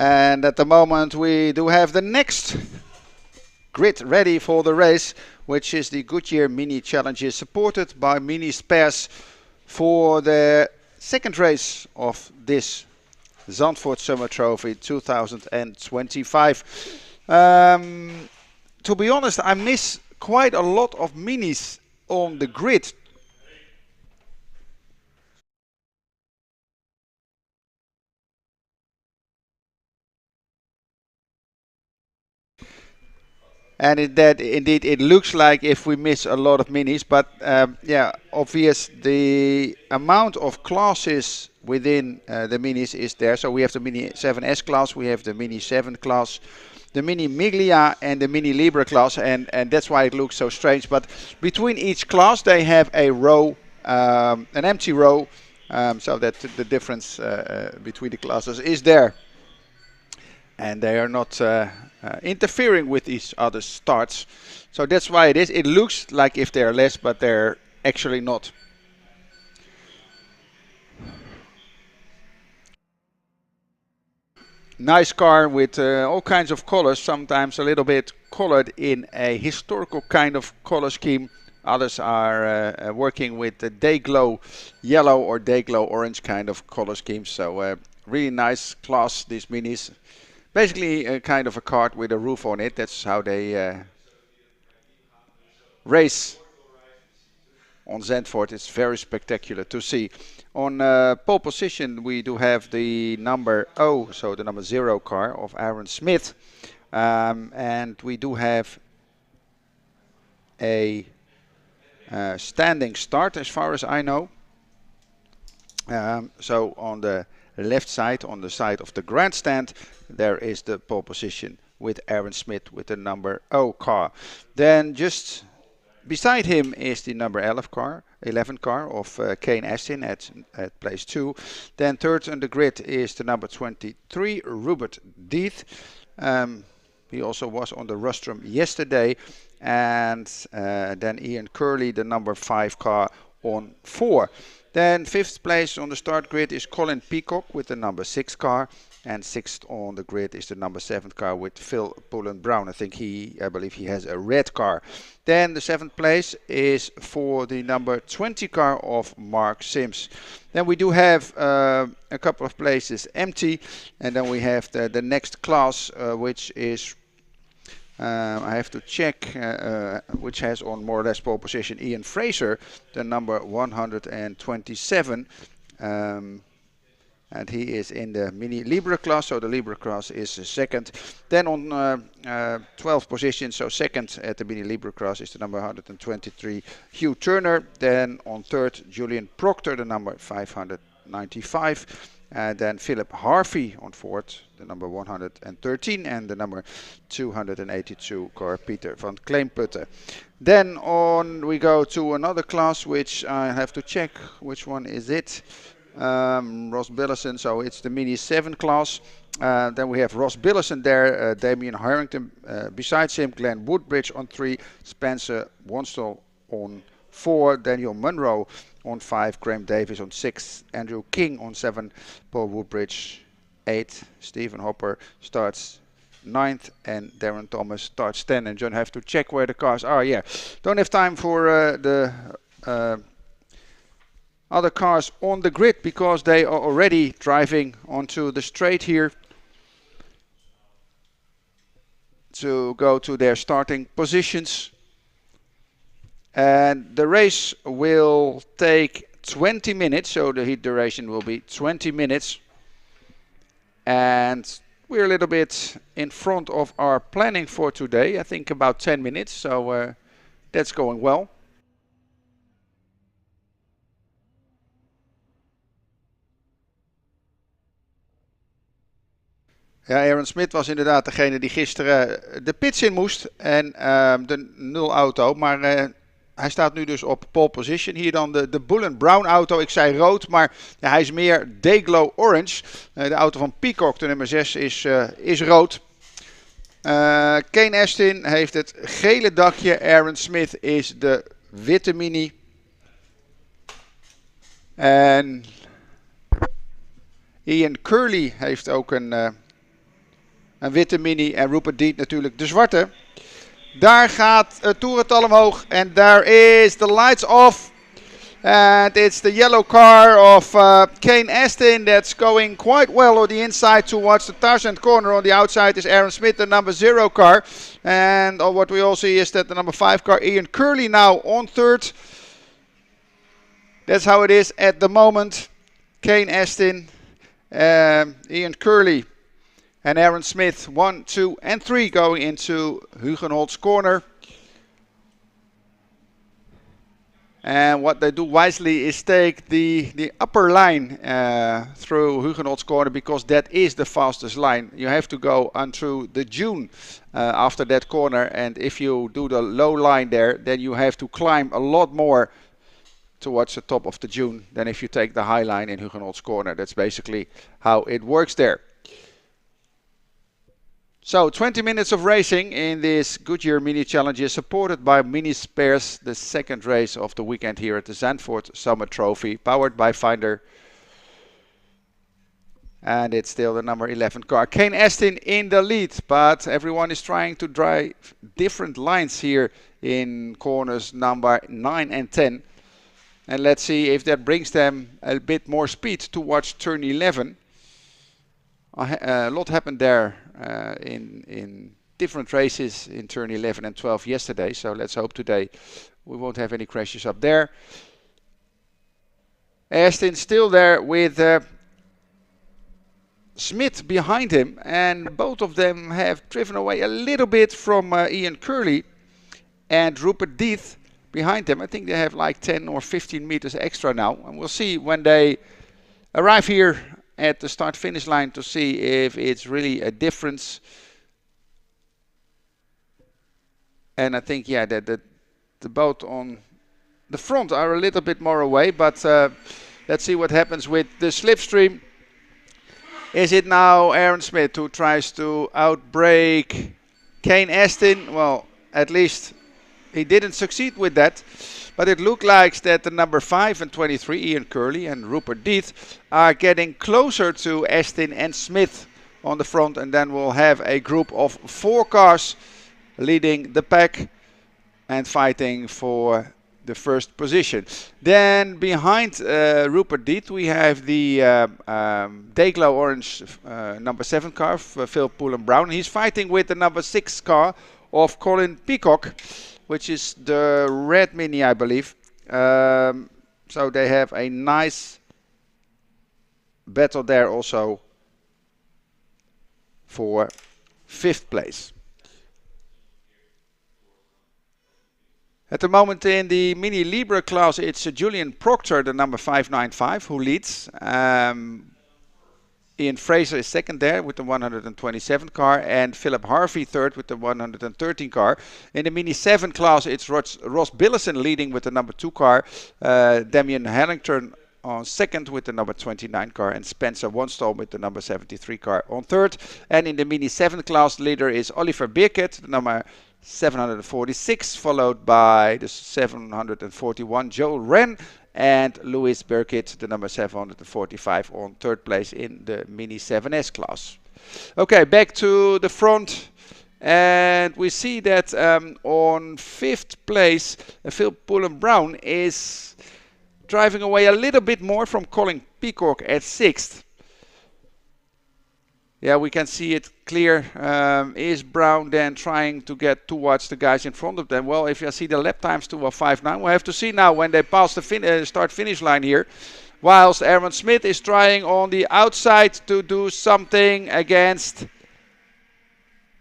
And at the moment we do have the next grid ready for the race, which is the Goodyear Mini Challenges, supported by Mini Spares for the second race of this Zandvoort Summer Trophy 2025. To be honest, I miss quite a lot of minis on the grid. And indeed it looks like if we miss a lot of minis, but yeah, obvious the amount of classes within the minis is there. So we have the Mini 7S class, we have the Mini 7 class, the Mini Miglia and the Mini Libra class, and that's why it looks so strange. But between each class they have a row, an empty row, so that the difference between the classes is there. And they are not interfering with each other's starts. So that's why it is. It looks like if they're less, but they're actually not. Nice car with all kinds of colors, sometimes a little bit colored in a historical kind of color scheme. Others are working with the day glow yellow or day glow orange kind of color scheme. So really nice class, these minis. Basically a kind of a kart with a roof on it. That's how they race on Zandvoort. It's very spectacular to see. On pole position we do have the number 0, so the number 0 car of Aaron Smith. And we do have a standing start as far as I know. So on the left side, on the side of the grandstand, there is the pole position with Aaron Smith with the number 0 car. Then just beside him is the number 11 car of Kane Astin at place 2. Then third on the grid is the number 23, Rupert Deeth. He also was on the rostrum yesterday. And then Ian Curley, the number 5 car on 4. Then fifth place on the start grid is Colin Peacock with the number 6 car. And sixth on the grid is the number 7 car with Phil Pullen-Brown. I believe he has a red car. Then the 7th place is for the number 20 car of Mark Sims. Then we do have a couple of places empty. And then we have the next class, which is, I have to check, which has on more or less pole position Ian Fraser, the number 127. And he is in the Mini Libra class, so the Libra class is second. Then on 12th position, so second at the Mini Libra class, is the number 123, Hugh Turner. Then on third, Julian Proctor, the number 595. And then Philip Harvey on fourth, the number 113, and the number 282 car Peter van Kleemputte. Then on we go to another class, which I have to check which one is it. Ross Billison, so it's the Mini 7 class. Then we have Ross Billison there, Damien Harrington besides him, Glenn Woodbridge on 3, Spencer Wonstel on 4, Daniel Munro on 5, Graham Davis on 6, Andrew King on 7, Paul Woodbridge 8, Stephen Hopper starts 9th, and Darren Thomas starts 10. And John, have to check where the cars are. Yeah, don't have time for the other cars on the grid because they are already driving onto the straight here to go to their starting positions. And the race will take 20 minutes, so the heat duration will be 20 minutes. And we're a little bit in front of our planning for today, I think about 10 minutes, so that's going well. Ja, Aaron Smith was inderdaad degene die gisteren de pits in moest en de 0 auto. Maar hij staat nu dus op pole position. Hier dan de Bullen Brown auto. Ik zei rood, maar ja, hij is meer Dayglow Orange. De auto van Peacock, de nummer 6, is rood. Kane Astin heeft het gele dakje. Aaron Smith is de witte Mini. En Ian Curley heeft ook een Een witte Mini en Rupert Deed natuurlijk de zwarte. Daar gaat het toerental omhoog en daar is the lights off. And it's the yellow car of Kane Astin that's going quite well on the inside towards the Tarzan corner. On the outside is Aaron Smith, the number 0 car. And what we all see is that the number 5 car, Ian Curley, now on third. That's how it is at the moment. Kane Astin, Ian Curley and Aaron Smith, 1, 2 and 3 going into Hugenholt's corner. And what they do wisely is take the upper line through Hugenholt's corner, because that is the fastest line. You have to go on through the dune after that corner, and if you do the low line there, then you have to climb a lot more towards the top of the dune than if you take the high line in Hugenholt's corner. That's basically how it works there. So 20 minutes of racing in this Goodyear Mini Challenge is supported by Mini Spares, the second race of the weekend here at the Zandvoort Summer Trophy, powered by Finder. And it's still the number 11 car. Kane Astin in the lead, but everyone is trying to drive different lines here in corners number 9 and 10. And let's see if that brings them a bit more speed towards turn 11. A lot happened there in different races in turn 11 and 12 yesterday, so let's hope today we won't have any crashes up there. Astin still there with Smith behind him, and both of them have driven away a little bit from Ian Curley and Rupert Deeth behind them. I think they have like 10 or 15 meters extra now, and we'll see when they arrive here at the start-finish line to see if it's really a difference. And I think, yeah, that the boat on the front are a little bit more away, but let's see what happens with the slipstream. Is it now Aaron Smith who tries to outbrake Kane Astin? Well, at least he didn't succeed with that. But it looked like that the number 5 and 23, Ian Curley and Rupert Deeth, are getting closer to Astin and Smith on the front. And then we'll have a group of 4 cars leading the pack and fighting for the first position. Then behind Rupert Deeth we have the Dayglow Orange number 7 car of Phil Pullen Brown. He's fighting with the number 6 car of Colin Peacock, which is the red Mini, I believe. So they have a nice battle there also for 5th place. At the moment in the Mini Libre class, it's Julian Proctor, the number 595, who leads. Ian Fraser is second there with the 127 car, and Philip Harvey third with the 113 car. In the Mini 7 class, it's Ross Billison leading with the number 2 car. Damien Harrington on second with the number 29 car, and Spencer Wonstall with the number 73 car on third. And in the Mini 7 class, leader is Oliver Birkett, the number 746, followed by the 741 Joe Wren, and Louis Birkett, the number 745, on third place in the Mini 7S class. Okay, back to the front, and we see that on 5th place Phil Pullen Brown is driving away a little bit more from Colin Peacock at 6th. Yeah, we can see it clear. Is Brown then trying to get towards the guys in front of them? Well, if you see the lap times 2:05.9, we'll have to see now when they pass the start-finish line here. Whilst Aaron Smith is trying on the outside to do something against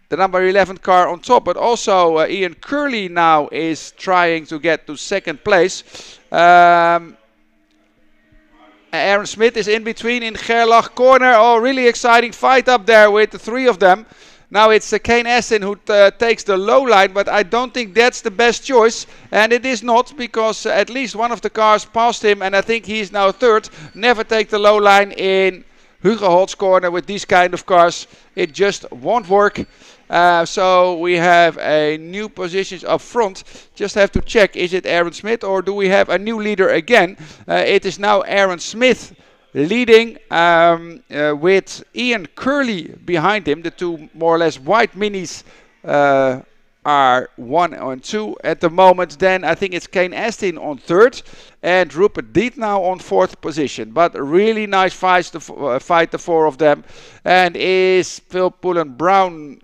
the number 11 car on top. But also Ian Curley now is trying to get to 2nd place. Aaron Smith is in between in Gerlach corner. Oh, really exciting fight up there with the 3 of them. Now it's Kane Astin who takes the low line, but I don't think that's the best choice. And it is not, because at least one of the cars passed him, and I think he's now 3rd. Never take the low line in Hugenholt's corner with these kind of cars. It just won't work. So we have a new positions up front. Just have to check, is it Aaron Smith or do we have a new leader again? It is now Aaron Smith leading with Ian Curley behind him. The two more or less white minis are 1 and 2 at the moment. Then I think it's Kane Astin on third and Rupert Deet now on fourth position. But a really nice fight, the four of them. And is Phil Pullen Brown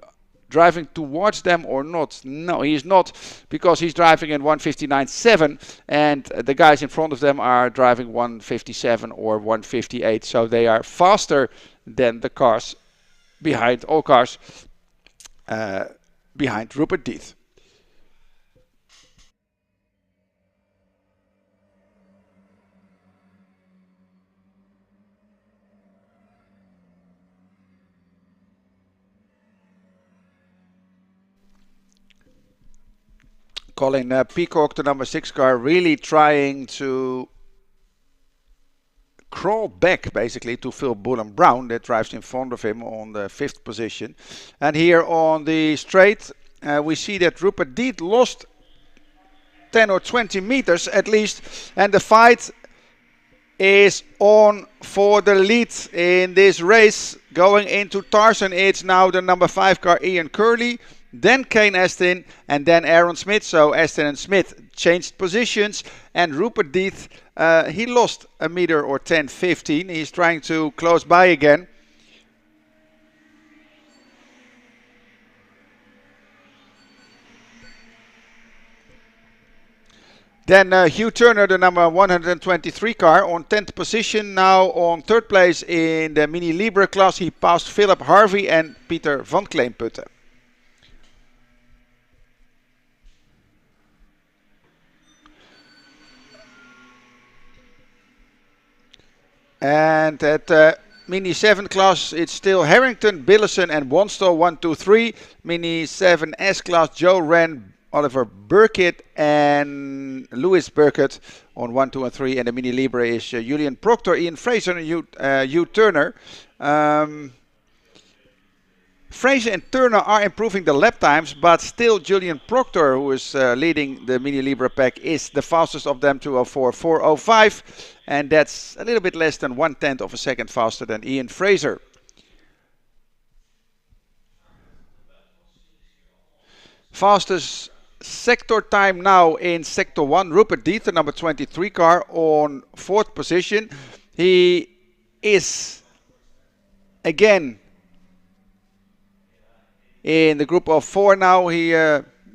driving towards them or not? No, he's not, because he's driving in 1:59.7 and the guys in front of them are driving 1:57 or 1:58. So they are faster than the cars behind, all cars behind Rupert Deeth. Colin Peacock, the number 6 car, really trying to crawl back basically to Phil Bullen Brown that drives in front of him on the 5th position. And here on the straight we see that Rupert Deet lost 10 or 20 meters at least, and the fight is on for the lead in this race. Going into Tarzan, it's now the number 5 car Ian Curley, then Kane Astin, and then Aaron Smith. So Astin and Smith changed positions, and Rupert Deeth, he lost a meter or 10-15. He's trying to close by again. Then Hugh Turner, the number 123 car, on 10th position, now on 3rd place in the Mini Libre class. He passed Philip Harvey and Peter van Kleinputte. And at Mini 7 class, it's still Harrington, Billison and Wanstall 1, 2, 3. Mini 7S class, Joe Wren, Oliver Burkitt and Lewis Burkitt on 1, 2 and 3. And the Mini Libre is Julian Proctor, Ian Fraser and Hugh Turner. Fraser and Turner are improving the lap times, but still Julian Proctor, who is leading the Mini Libre pack, is the fastest of them, 2:04, 4:05. And that's a little bit less than 1/10 of a second faster than Ian Fraser. Fastest sector time now in Sector 1, Rupert Deeth, the number 23 car, on 4th position. He is again in the group of 4 now. He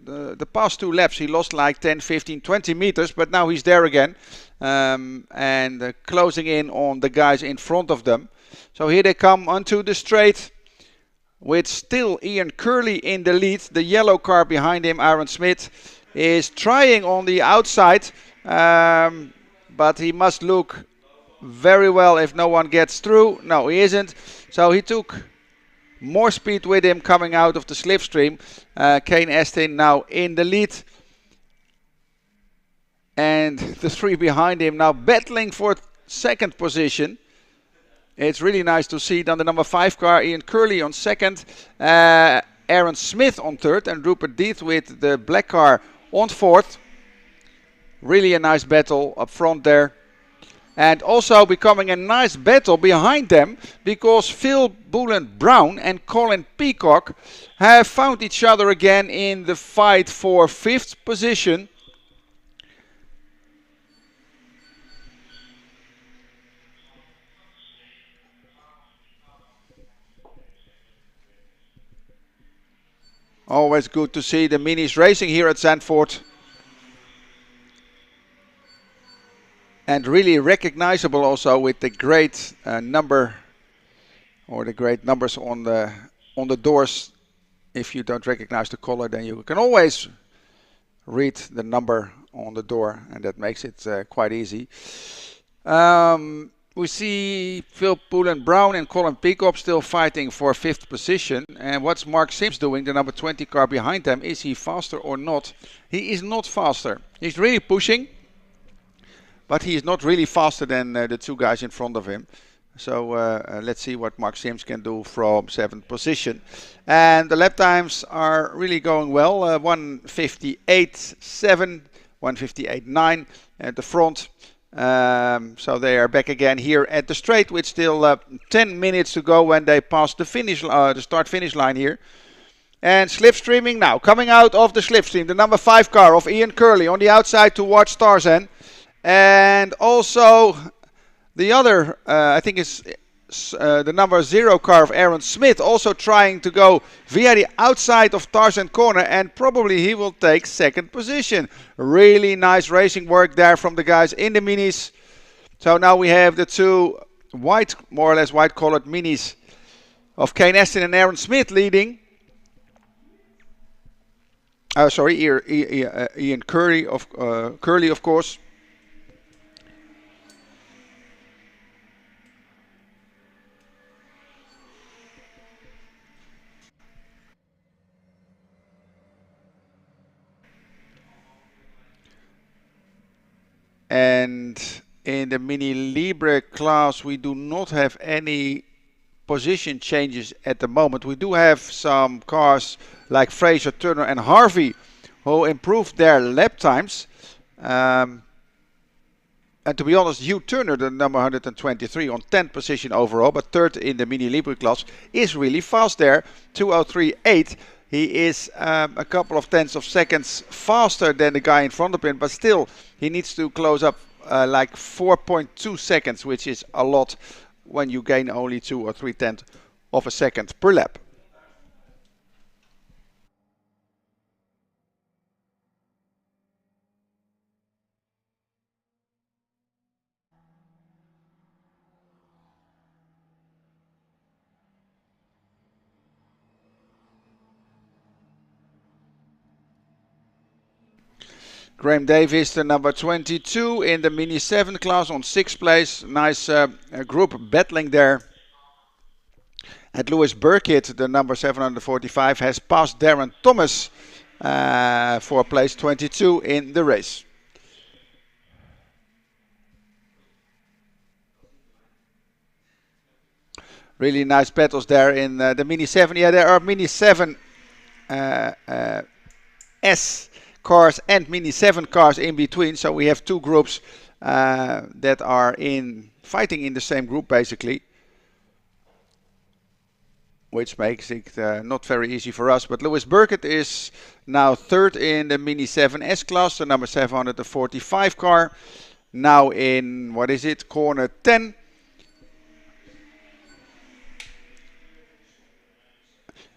the past 2 laps he lost like 10, 15, 20 meters, but now he's there again, and closing in on the guys in front of them. So here they come onto the straight with still Ian Curley in the lead. The yellow car behind him, Aaron Smith, is trying on the outside, but he must look very well if no one gets through. No, he isn't. So he took more speed with him coming out of the slipstream. Kane Astin now in the lead. And the 3 behind him now battling for 2nd position. It's really nice to see. Then the number 5 car, Ian Curley on 2nd. Aaron Smith on 3rd. And Rupert Deeth with the black car on 4th. Really a nice battle up front there. And also becoming a nice battle behind them, because Phil Bullen Brown and Colin Peacock have found each other again in the fight for 5th position. Always good to see the minis racing here at Zandvoort. And really recognizable also with the great number, or the great numbers on the doors. If you don't recognize the color, then you can always read the number on the door, and that makes it quite easy. We see Phil Pullen Brown and Colin Peacock still fighting for 5th position. And what's Mark Sims doing, the number 20 car behind them? Is he faster or not? He is not faster. He's really pushing, but he is not really faster than the 2 guys in front of him. So let's see what Mark Sims can do from 7th position. And the lap times are really going well. 1:58.7, 1:58.9 at the front. So they are back again here at the straight with still 10 minutes to go when they pass the the start-finish line here. And slipstreaming now, coming out of the slipstream, the number 5 car of Ian Curley on the outside towards Tarzan. And also the other, I think it's the number 0 car of Aaron Smith, also trying to go via the outside of Tarzan corner, and probably he will take second position. Really nice racing work there from the guys in the minis. So now we have the two white, more or less white colored minis of Kane Aston and Aaron Smith leading. Ian Curley of course. And in the Mini Libre class, we do not have any position changes at the moment. We do have some cars like Fraser, Turner and Harvey who improved their lap times. And to be honest, Hugh Turner, the number 123 on 10th position overall, but third in the Mini Libre class, is really fast there. 2:03.8. He is a couple of tenths of seconds faster than the guy in front of him, but still he needs to close up like 4.2 seconds, which is a lot when you gain only 2 or 3 tenths of a second per lap. Graham Davis, the number 22 in the Mini 7 class on 6th place. Nice group battling there. And Lewis Burkitt, the number 745, has passed Darren Thomas for place 22 in the race. Really nice battles there in the Mini 7. Yeah, there are Mini 7 S cars and Mini 7 cars in between, so we have two groups that are fighting in the same group basically, which makes it not very easy for us. But Lewis Burkitt is now third in the Mini 7 S class, the number 745 car, now in, what is it, corner 10.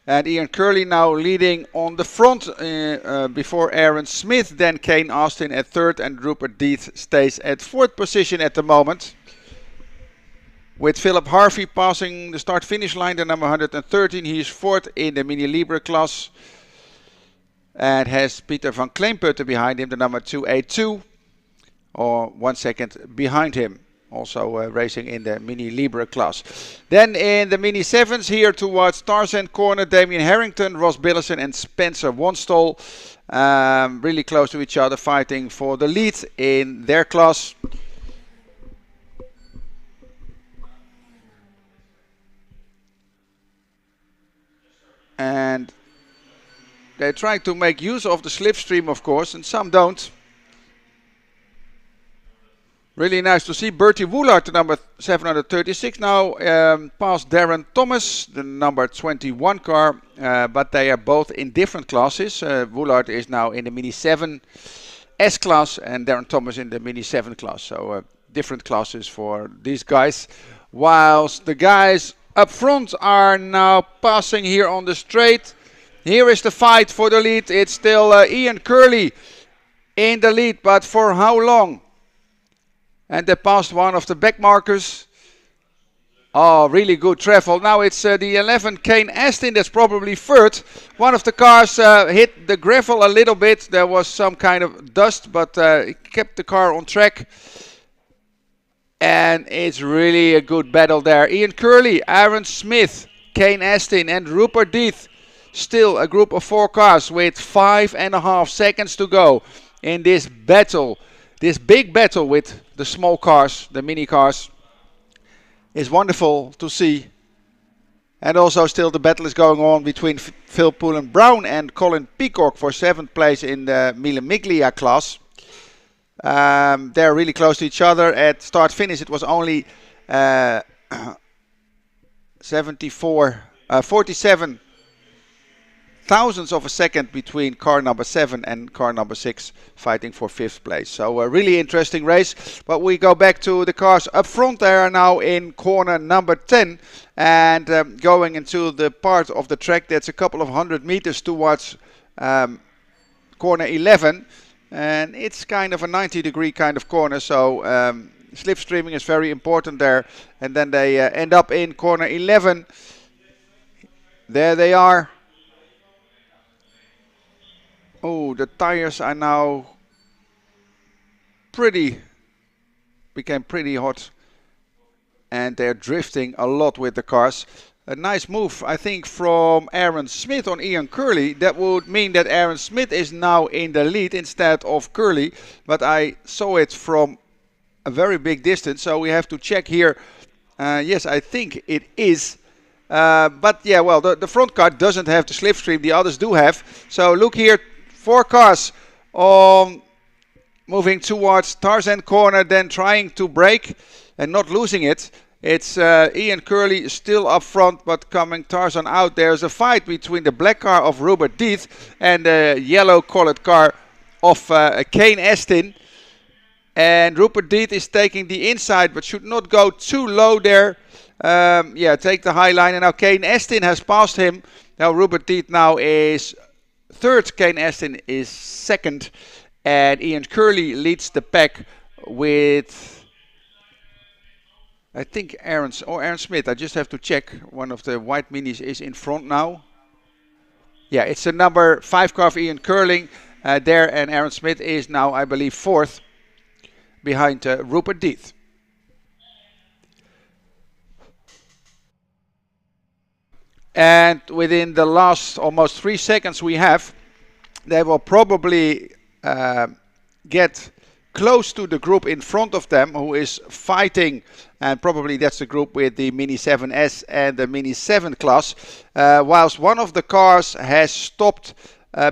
And Ian Curley now leading on the front before Aaron Smith, then Kane Austin at third, and Rupert Deeth stays at fourth position at the moment. With Philip Harvey passing the start-finish line, the number 113, he is fourth in the Mini Libre class. And has Peter van Kleinputten behind him, the number 282, or 1 second behind him. Also racing in the Mini Libre class. Then in the Mini 7s here towards Tarzan corner, Damien Harrington, Ross Billison and Spencer Wanstall. Really close to each other, fighting for the lead in their class. And they try to make use of the slipstream, of course, and some don't. Really nice to see Bertie Woolard, the number 736, now past Darren Thomas, the number 21 car, but they are both in different classes. Woolard is now in the Mini 7 S class and Darren Thomas in the Mini 7 class, so different classes for these guys. Whilst the guys up front are now passing here on the straight. Here is the fight for the lead. It's still Ian Curley in the lead, but for how long? And they passed one of the back markers. Oh, really good travel. Now it's the 11 Kane Aston that's probably third. One of the cars hit the gravel a little bit. There was some kind of dust, but it kept the car on track. And it's really a good battle there. Ian Curley, Aaron Smith, Kane Aston and Rupert Deeth. Still a group of 4 cars with 5.5 seconds to go in this battle. This big battle with the small cars, the mini cars, is wonderful to see. And also still the battle is going on between Phil Pullen Brown and Colin Peacock for 7th place in the Mille Miglia class. They're really close to each other. At start finish, it was only uh, 47 thousandths of a second between car number 7 and car number 6 fighting for 5th place. So a really interesting race. But we go back to the cars up front. They are now in corner number 10 and going into the part of the track that's a couple of 100 meters towards corner 11. And it's kind of a 90-degree kind of corner, so slipstreaming is very important there. And then they end up in corner 11. There they are. Oh, the tires are now became pretty hot. And they're drifting a lot with the cars. A nice move, I think, from Aaron Smith on Ian Curley. That would mean that Aaron Smith is now in the lead instead of Curley. But I saw it from a very big distance, so we have to check here. Yes, I think it is. But yeah, well, the front car doesn't have the slipstream. The others do have. So look here. 4 cars moving towards Tarzan corner, then trying to brake and not losing it. It's Ian Curley still up front, but coming Tarzan out. There's a fight between the black car of Rupert Deeth and the yellow colored car of Kane Astin. And Rupert Deeth is taking the inside, but should not go too low there. Yeah, take the high line. And now Kane Astin has passed him. Now Rupert Deeth now is 3rd, Kane Astin is 2nd, and Ian Curley leads the pack with, I think, Aaron Smith. I just have to check. One of the white minis is in front now. Yeah, it's the number 5 car of Ian Curley there, and Aaron Smith is now, I believe, 4th behind Rupert Deeth. And within the last almost 3 seconds we have, they will probably get close to the group in front of them who is fighting, and probably that's the group with the Mini 7S and the Mini 7 class, whilst one of the cars has stopped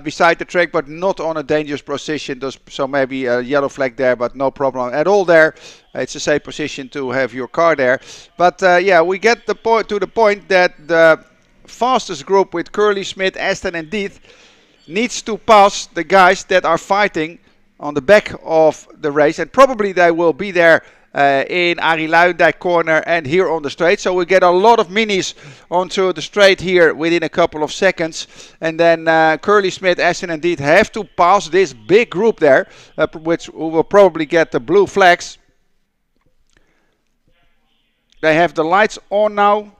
beside the track but not on a dangerous position. So maybe a yellow flag there, but no problem at all there. It's a safe position to have your car there. But yeah, we get to the point that the fastest group with Curley, Smith, Aston and Deeth needs to pass the guys that are fighting on the back of the race, and probably they will be there in Arie Luijendijk corner and here on the straight. So we get a lot of minis onto the straight here within a couple of seconds, and then Curley, Smith, Aston and Deeth have to pass this big group there, which will probably get the blue flags. They have the lights on now.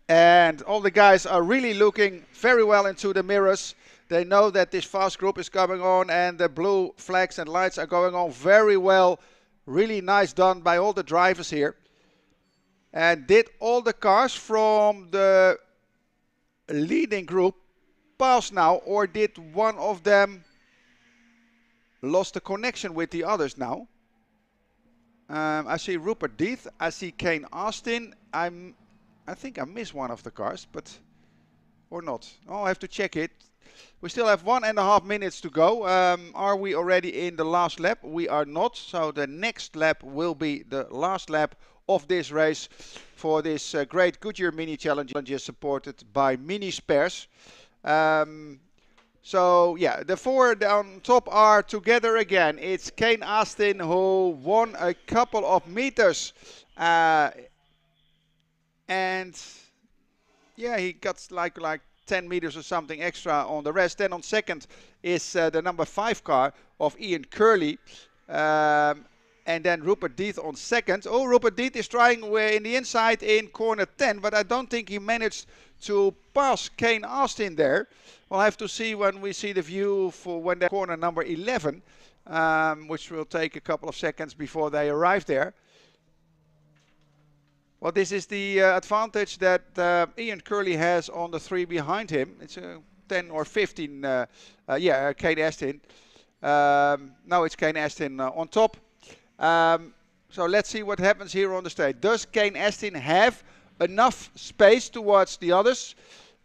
And all the guys are really looking very well into the mirrors. They know that this fast group is coming on and the blue flags and lights are going on very well. Really nice done by all the drivers here. And did all the cars from the leading group pass now, or did one of them lost the connection with the others now? I see Rupert Deeth, I see Kane Astin. I think I missed one of the cars, but or not. Oh, I have to check it. We still have 1.5 minutes to go. Are we already in the last lap? We are not. So the next lap will be the last lap of this race for this great Goodyear Mini Challenge supported by Mini Spares. So yeah, the 4 down top are together again. It's Kane Astin who won a couple of meters. And yeah, he got like 10 meters or something extra on the rest. Then on second is the number 5 car of Ian Curley. And then Rupert Deeth on second. Oh, Rupert Deeth is trying in the inside in corner 10, but I don't think he managed to pass Kane Astin there. We'll have to see when we see the view for when they're corner number 11, which will take a couple of seconds before they arrive there. Well, this is the advantage that Ian Curley has on the 3 behind him. It's a 10 or 15, yeah, Kane Astin. Now it's Kane Astin on top. So let's see what happens here on the straight. Does Kane Astin have enough space towards the others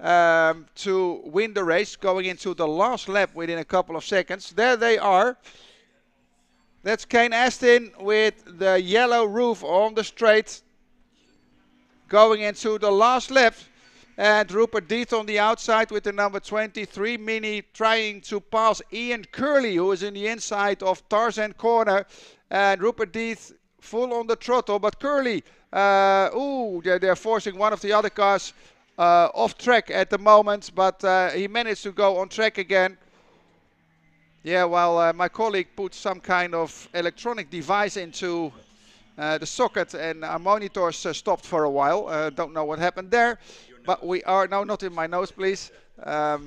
to win the race going into the last lap within a couple of seconds? There they are. That's Kane Astin with the yellow roof on the straight. Going into the last lap. And Rupert Deeth on the outside with the number 23 Mini trying to pass Ian Curley, who is in the inside of Tarzan corner. And Rupert Deeth full on the throttle, but Curley, they're forcing one of the other cars off track at the moment, but he managed to go on track again. Yeah, well, my colleague put some kind of electronic device into the socket and our monitors stopped for a while. Don't know what happened there, but we are, no, not in my nose, please. Yeah,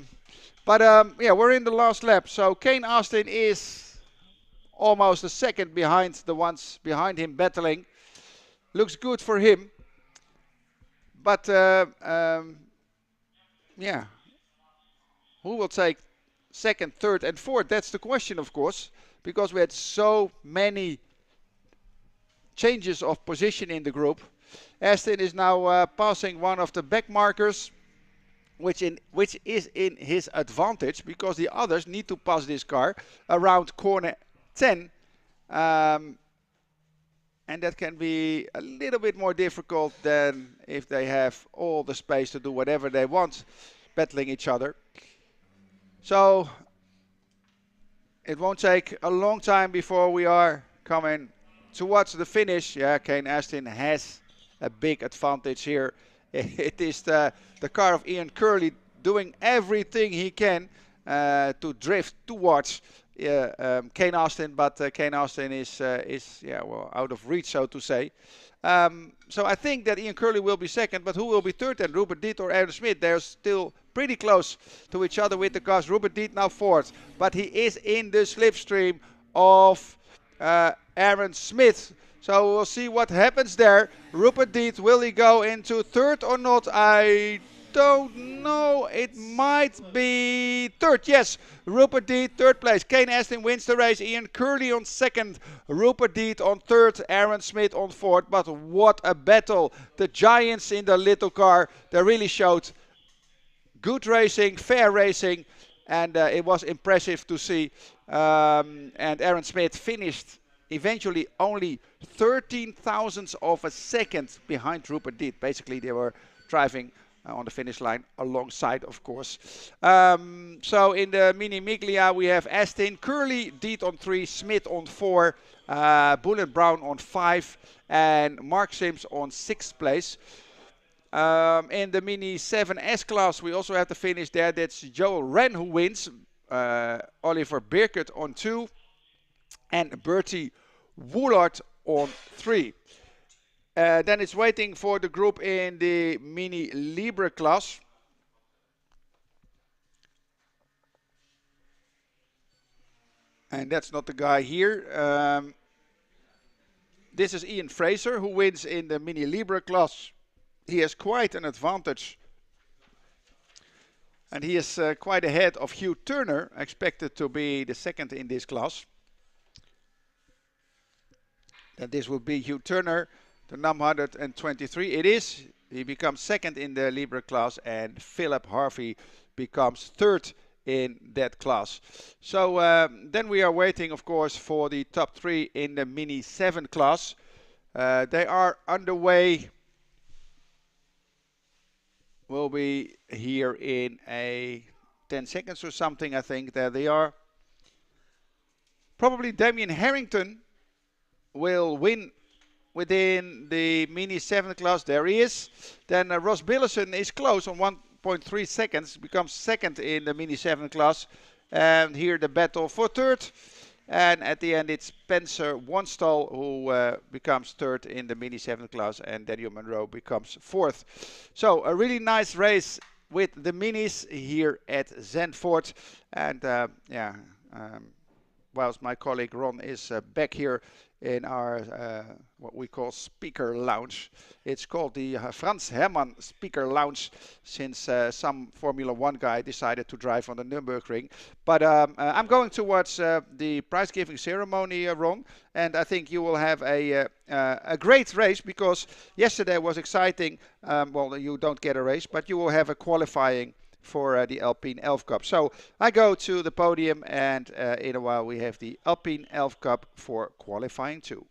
we're in the last lap. So Kane Astin is almost a second behind the ones behind him battling. Looks good for him. But, yeah, who will take second, third, and fourth? That's the question, of course, because we had so many changes of position in the group. Astin is now passing one of the back markers, which is in his advantage because the others need to pass this car around corner 10. And that can be a little bit more difficult than if they have all the space to do whatever they want, battling each other. So it won't take a long time before we are coming towards the finish. Yeah, Kane Astin has a big advantage here. It is the car of Ian Curley doing everything he can to drift towards Kane Astin, but Kane Astin is out of reach, so to say. So I think that Ian Curley will be second, but who will be third? And Rupert Deeth or Aaron Smith? They're still pretty close to each other with the cars. Rupert Deeth now fourth, but he is in the slipstream of Aaron Smith. So we'll see what happens there. Rupert Deeth, will he go into third or not? I don't know. It might be third. Yes, Rupert Deeth, third place. Kane Astin wins the race. Ian Curley on second. Rupert Deeth on third. Aaron Smith on fourth. But what a battle. The giants in the little car, they really showed good racing, fair racing. And it was impressive to see. And Aaron Smith finished eventually only 13 thousandths of a second behind Rupert Deeth. Basically, they were driving on the finish line alongside, of course. So in the Mini Miglia, we have Astin, Curley, Deeth on 3, Smith on 4, Bullet Brown on 5, and Mark Sims on 6th place. In the Mini 7S class, we also have the finish there. That's Joel Wren who wins. Oliver Birkert on 2, and Bertie Woolard on 3. Then it's waiting for the group in the Mini Libre class. And that's not the guy here. This is Ian Fraser who wins in the Mini Libre class. He has quite an advantage. And he is quite ahead of Hugh Turner, expected to be the second in this class. And this will be Hugh Turner, the number 123. It is. He becomes second in the Libre class, and Philip Harvey becomes third in that class. So then we are waiting, of course, for the top 3 in the Mini 7 class. They are underway. Will be here in 10 seconds or something, I think. There they are. Probably Damien Harrington will win within the Mini 7 class. There he is. Then Ross Billison is close on 1.3 seconds, becomes second in the Mini 7 class. And here the battle for third. And at the end it's Spencer Wanstall who becomes third in the Mini 7 class, and Daniel Monroe becomes fourth. So a really nice race with the Minis here at Zandvoort. And whilst my colleague Ron is back here in our what we call speaker lounge. It's called the Frans Hermann speaker lounge, since some Formula 1 guy decided to drive on the Nürburgring. But I'm going towards the prize giving ceremony, Ron, and I think you will have a great race, because yesterday was exciting. Well, you don't get a race, but you will have a qualifying for the Alpine Elf Cup. So I go to the podium, and in a while we have the Alpine Elf Cup for qualifying 2.